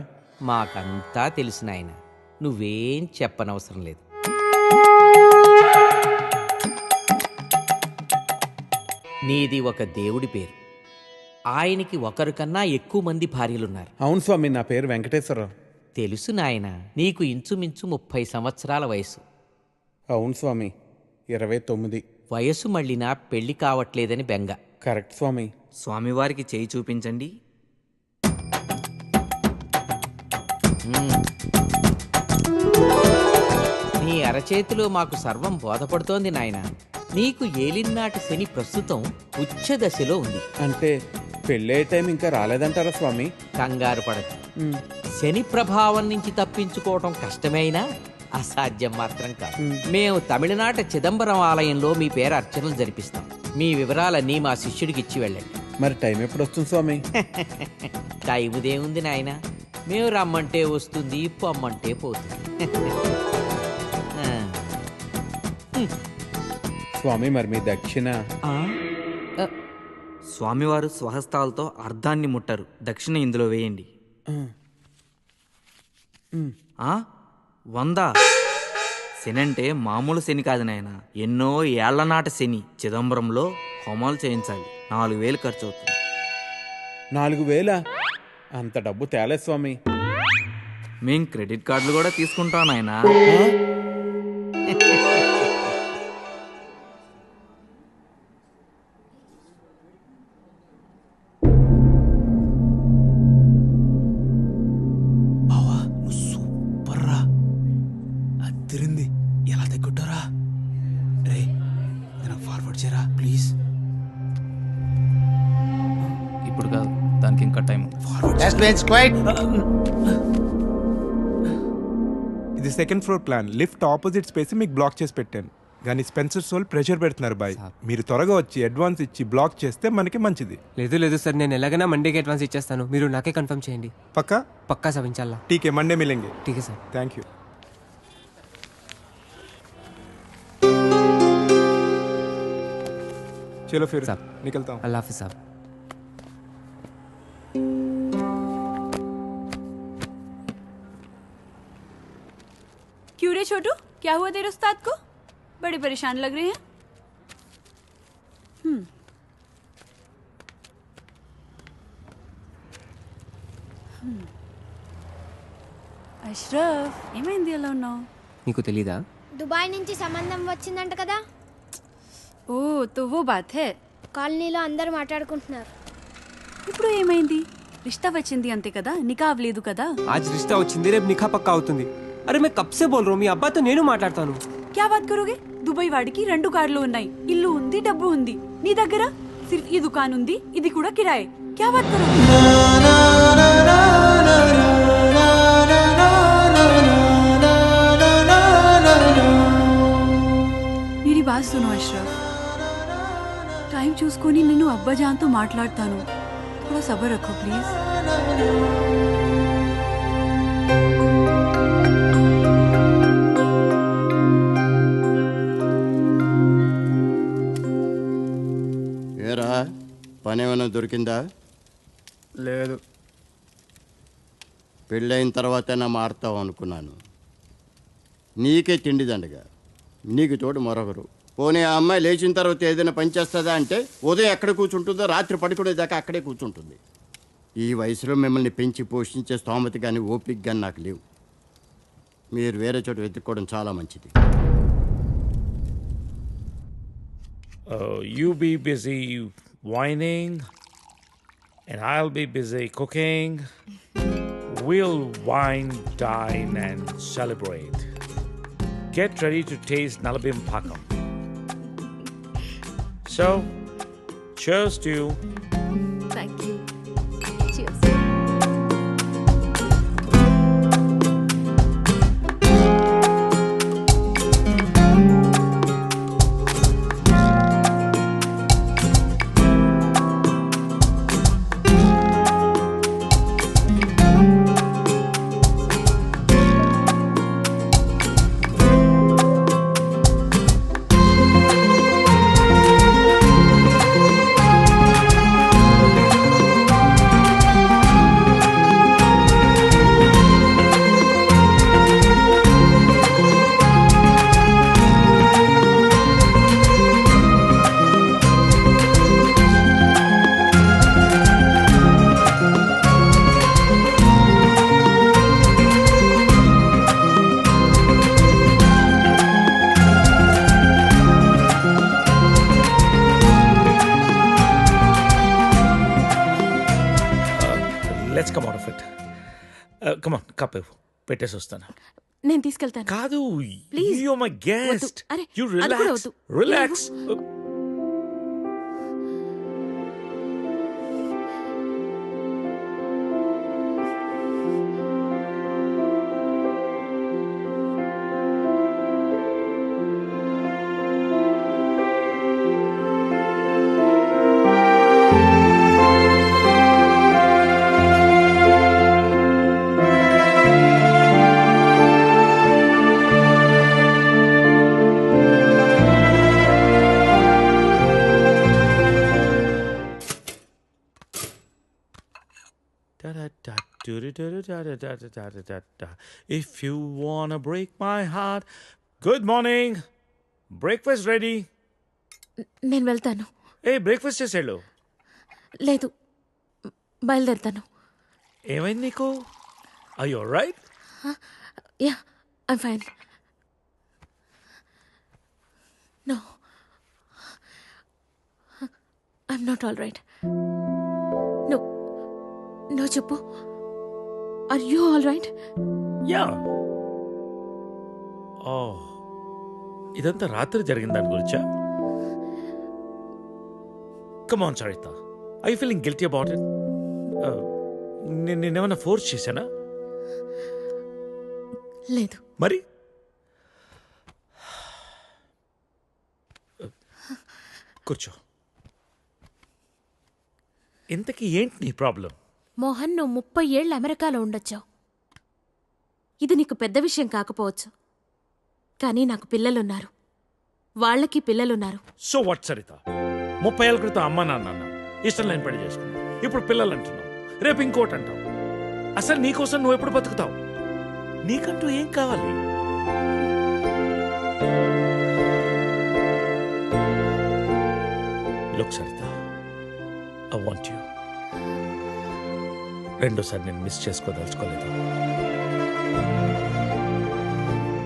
మాకంతా తెలిసిన ఆయన, నువ్వేం చెప్పనవసరం లేదు. నీది ఒక దేవుడి పేరు. ఆయనకి ఒకరికన్నా ఎక్కువ మంది భార్యలున్నారు. అవును స్వామి, నా పేరు వెంకటేశ్వరరావు. తెలుసు నాయన, నీకు ఇంచుమించు 30 సంవత్సరాల వయసు. అవును స్వామి, 29. వయసు మళ్ళినా పెళ్లి కావట్లేదని బెంగ. కరెక్ట్ స్వామి. స్వామివారికి చేయి చూపించండి. నీ అరచేతిలో మాకు సర్వం బోధపడుతోంది నాయన. నీకు ఏలినాటి శని ప్రస్తుతం ఉచ్చ దశలో ఉంది. అంటే పెళ్ళే టైం ఇంకా రాలేదంటారా స్వామి? కంగారు పడదు. శని ప్రభావం నుంచి తప్పించుకోవటం కష్టమైనా అసాధ్యం మాత్రం కాదు. మేము తమిళనాట చిదంబరం ఆలయంలో మీ పేరు అర్చనలు జరిపిస్తాం. మీ వివరాలన్నీ మా శిష్యుడికి ఇచ్చి వెళ్ళండి. మరి టైం ఎప్పుడు వస్తుంది స్వామి? టైముదేముంది నాయన, మేము రమ్మంటే వస్తుంది, పొమ్మంటే పోతుంది. స్వామి మరి మీ దక్షిణ? స్వామివారు స్వహస్తాలతో అర్ధాన్ని ముట్టరు. దక్షిణ ఇందులో వేయండి. 100. శని అంటే మామూలు శని కాదు నాయన, ఎన్నో ఏళ్ల నాట శని. చిదంబరంలో హోమాలు చేయించాలి. 4000 ఖర్చు అవుతుంది. 4000? అంత డబ్బు తేలే స్వామి. మేం క్రెడిట్ కార్డులు కూడా తీసుకుంటాం నాయన. తిరింది ఎలా తగ్గుంటారా? రే నేను ఫార్వర్డ్ చేయరా ప్లీజ్. ఇప్పుడు కాదు, దానికి ఇంకా టైం. ఇది second floor plan. Lift opposite space మీకు బ్లాక్ చేసి పెట్టాను, కానీ స్పెన్సర్ సోల్ ప్రెషర్ పెడుతున్నారు బాయ్. మీరు త్వరగా వచ్చి అడ్వాన్స్ ఇచ్చి బ్లాక్ చేస్తే మనకి మంచిది. లేదు సార్, నేను ఎలాగైనా మండేకి అడ్వాన్స్ ఇచ్చేస్తాను. మీరు నాకే కన్ఫర్మ్ చేయండి. పక్కా? పక్కా సార్, ఇన్షాల్లా. ఠీకే, మండే మిలేంగే. ఠీకే సార్. Thank you. चलो फिर निकलता हूँ. अल्लाह हाफिज़ साहब. क्यों रे छोटू, क्या हुआ तेरे उस्ताद को? बड़े परेशान लग रहे हैं. అష్రఫ్ ఏమైంది అలా ఉన్నావు? నీకు తెలీదా? దుబాయ్ నుంచి సంబంధం వచ్చిందంట కదా. ఓ తో వో బాత్ హై. కాలనీలో అందరూ మాట్లాడుకుంటున్నారు. ఇప్పుడు ఏమైంది? రిష్తా వచ్చింది అంతే కదా, నికా అవ్వలేదు కదా. ఆజ్ రిష్తా వచ్చింది, రేపు నిఖా పక్కా అవుతుంది. అరే మే కబ్ సే బోల్ రहा हूं, మీ అబ్బాతో నేను మాట్లాడతాను. క్యా బాత్ కరోగే? దుబాయ్ వాడికి 2 కార్లు ఉన్నాయి, ఇల్లు ఉంది, డబ్బు ఉంది. నీ దగ్గర సిర్ఫ్ ఈ దుకాన్ ఉంది, ఇది కూడా కిరాయే. క్యా బాత్ కరోగే? मेरी बात सुनो अशरफ, टाइम చూసుకొని నేను అబ్బాజాన్తో మాట్లాడతాను. थोड़ा सब्र रखो प्लीज. ఏరా పని ఏమైనా దొరికిందా? లేదు. పెళ్ళైన తర్వాతైనా మారుతావు అనుకున్నాను. నీకే తిండి దండగా, నీకు తోడు మరొకరు. పోనీ ఆ అమ్మాయి లేచిన తర్వాత ఏదైనా పని చేస్తుందా అంటే ఉదయం ఎక్కడ కూర్చుంటుందో రాత్రి పడుకునేదాకా అక్కడే కూర్చుంటుంది. ఈ వయసులో మిమ్మల్ని పెంచి పోషించే స్తోమత కానీ ఓపిక కానీ నాకు లేవు. మీరు వేరే చోట వెతుక్కోవడం చాలా మంచిది. You be busy whining and I'll be busy cooking. We'll wine, dine and celebrate. Get ready to taste Nalabim Pakam. So, cheers to you. Thank you. Cheers. Let's come out of it. Come on, cup పెట్టేసి వస్తాను. నేను తీసుకెళ్తాను. కాదు, please. you're my guest. అరే You అది కూడా relax. వద్దు. Relax. If you wanna break my heart. Good morning. Breakfast ready. నేను వెళ్తాను. బ్రేక్ఫాస్ట్ చేసేళ్ళు. లేదు, బయలుదేరుతాను. ఏమైంది నీకు? Are you alright? Yeah, I'm fine. No, I'm not all right. No no చెప్పు. Are you all right? Yeah. ఓ, ఇదంతా రాత్రి జరిగిన దాని గురించా? Come on, Sarita. Are you feeling guilty about it? నేనేమన్నా ఫోర్స్ చేశానా? లేదు. మరి కూర్చో. ఇంతకీ ఏంటి నీ ప్రాబ్లం? మోహన్, నువ్వు 30 ఏళ్ళు అమెరికాలో ఉండొచ్చావు. ఇది నీకు పెద్ద విషయం కాకపోవచ్చు, కానీ నాకు పిల్లలున్నారు, వాళ్ళకి పిల్లలున్నారు. So what Saritha? 30 ఏళ్ళ క్రితం అమ్మ నాన్న అన్నావు, ఇష్టం లేని పెళ్లి చేసుకున్నావు, ఇప్పుడు పిల్లలు అంటున్నావు, రేపు ఇంకోటి అంటావు. అసలు నీకోసం నువ్వు ఎప్పుడు బతుకుతావు? నీకంటూ ఏం కావాలి? Look, Sarita, I want you. రెండోసారి నేను miss చేసుకోదలుచుకోలేదు.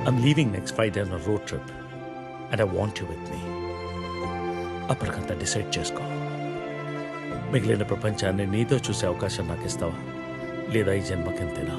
I'm leaving next Friday on a road trip and I want you with me. అప్పటికంతా డిసైడ్ చేసుకో. మిగిలిన ప్రపంచాన్ని నీతో చూసే అవకాశం నాకు ఇస్తావా, లేదా ఈ జన్మకింతేనా?